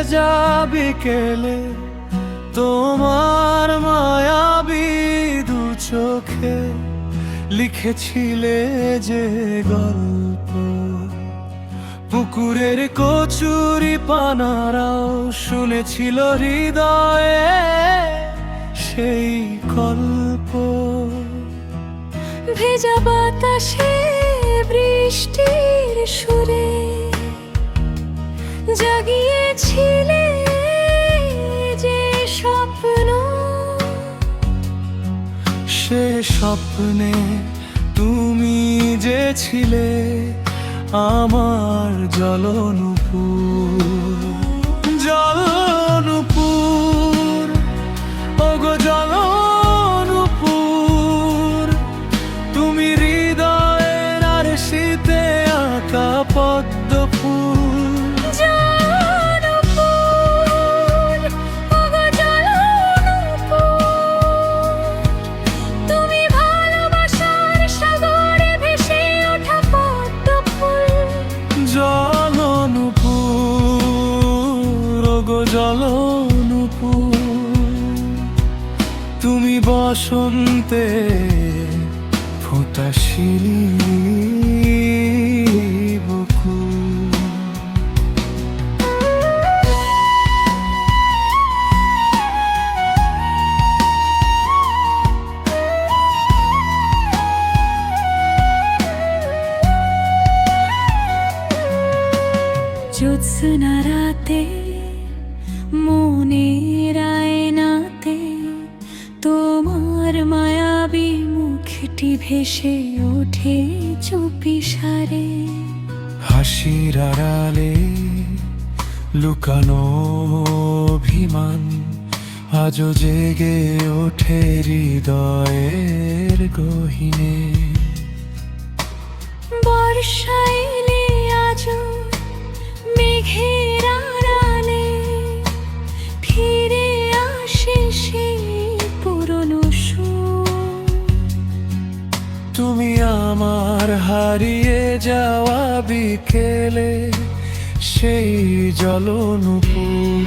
ভেজা বিকেলে তোমার মায়াবী দু চোখে লিখেছিলে যে গল্প, পুকুরের কচুরি পানারাও শুনেছিল হৃদয়ে সেই গল্প। ভেজা বাতাসে বৃষ্টির সুরে জাগিয়েছিলে যে স্বপ্ন, সে স্বপ্নে তুমি যে ছিলে আমার জলনুপুর। জলনুপুর, ওগো জলনুপুর, তুমি হৃদয়ের আর শীতে আঁকা পদ্ম ফুল। জলনুপুর, ওগো জলনুপুর, তুমি ভালোবাসার সাগরে ভেসে ওঠা পদ্ম ফুল। জলনুপুর, ওগো জলনুপুর, তুমি বসন্তে ফোঁটা শিলি বকুল। জ্যোৎস্না রাতে মনের আয়নাতে তোমার মায়াবী মুখটি ভেসে ওঠে চুপিসারে। হাসির আড়ালে লুকানো অভিমান আজও জেগে ওঠে হৃদয়ের গহীনে। বর্ষা এলে আজও মেঘের আড়ালে ফিরে আসে সেই পুরনো সুর। তুমি আমার হারিয়ে যাওয়া বিকেলে সেই জলনুপুর।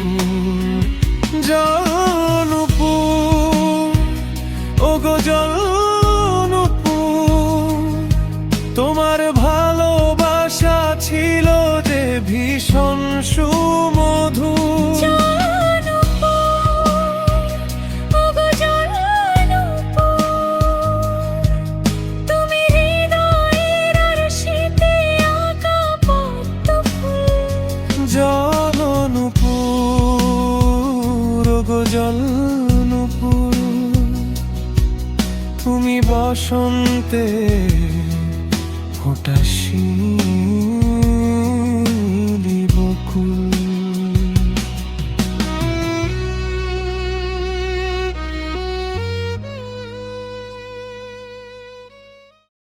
জলনুপুর, ওগো জলনুপুর, তোমার ভালোবাসা ছিল যে ভীষণ সুমধুর। জলনুপুর, ওগো জলনুপুর, তুমি হৃদয়ের আর শীতে আঁকা পদ্ম ফুল। জলনুপুর, ওগো জলনুপুর, তুমি বসন্তে ফোঁটা শিলি